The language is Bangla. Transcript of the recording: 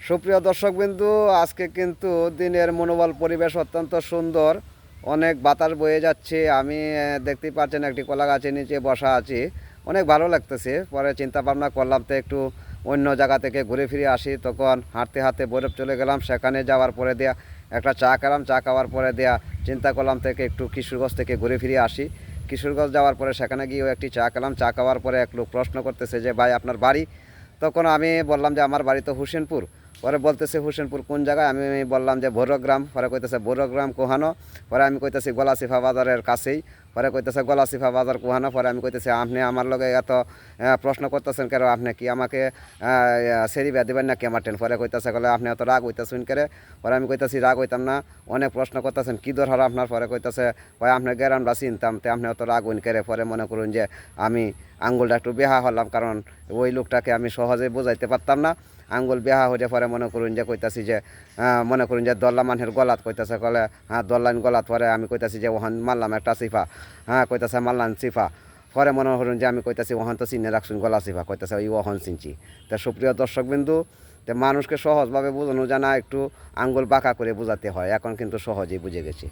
সুপ্রিয় দর্শকবিন্দু, আজকে কিন্তু দিনের মনোবল পরিবেশ অত্যন্ত সুন্দর, অনেক বাতাস বয়ে যাচ্ছে। আমি দেখতেই পাচ্ছেন একটি কলা গাছের নিচে বসা আছি, অনেক ভালো লাগতেছে। পরে চিন্তা ভাবনা করলাম তো একটু অন্য জায়গা থেকে ঘুরে ফিরে আসি। তখন হাঁটতে হাঁটতে বরফ চলে গেলাম, সেখানে যাওয়ার পরে দেয়া একটা চা খেলাম। চা খাওয়ার পরে দেয়া চিন্তা করলাম থেকে একটু কিশোরগঞ্জ থেকে ঘুরে ফিরে আসি। কিশোরগঞ্জ যাওয়ার পরে সেখানে গিয়েও একটি চা খেলাম। চা খাওয়ার পরে এক লোক প্রশ্ন করতেছে যে ভাই আপনার বাড়ি? তখন আমি বললাম যে আমার বাড়ি তো হোসেনপুর। পরে বলতেছে হোসেনপুর কোন জায়গায়? আমি বললাম যে ভৈরগ্রাম। পরে কইতেছে ভৈরগ্রাম কোহানো? পরে আমি কইতেছি গলাচিফা বাজারের কাছেই। পরে কইতেছে গলাচিফা বাজার কোহানো? পরে আমি কইতেছি আপনি আমার লগে এত প্রশ্ন করতেছেন কেন? আপনি কি আমাকে সেরি বেয়া দিবেন না কেমাটেন? পরে কইতেছে বলে আপনি এত রাগ হইতেছেন কেরে? পরে আমি কইতেছি রাগ হইতাম না, অনেক প্রশ্ন করতেছেন কী দরকার আপনার? পরে কইতেছে ভাই আপনার গ্রামটা চিনতাম, তো আপনি অত রাগ হইন কেরে? পরে মনে করুন যে আমি আঙ্গুলটা একটু বেহা হলাম, কারণ ওই লোকটাকে আমি সহজে বোঝাইতে পারতাম না। আঙ্গুল বেহা হয়ে পরে মনে করুন যে কইতাছি যে মনে করুন যে দল্লা মানুষের গলাত কইতাছে, কলে হ্যাঁ দল্লান গলাত। পরে আমি কইতাছি যে ওখান মারলাম একটা চিফা। হ্যাঁ কইতাছে মারলাম চিফা। পরে মনে করুন যে আমি কইতাছি ওখান তো চিনে রাখছুন গলা চিফা, কইতাছে ওই ওখান চিনছি। তা সুপ্রিয় দর্শকবিন্দু, তো মানুষকে সহজভাবে বোঝানো যায় না, একটু আঙ্গুল বাঁকা করে বোঝাতে হয়। এখন কিন্তু সহজেই বুঝে গেছি।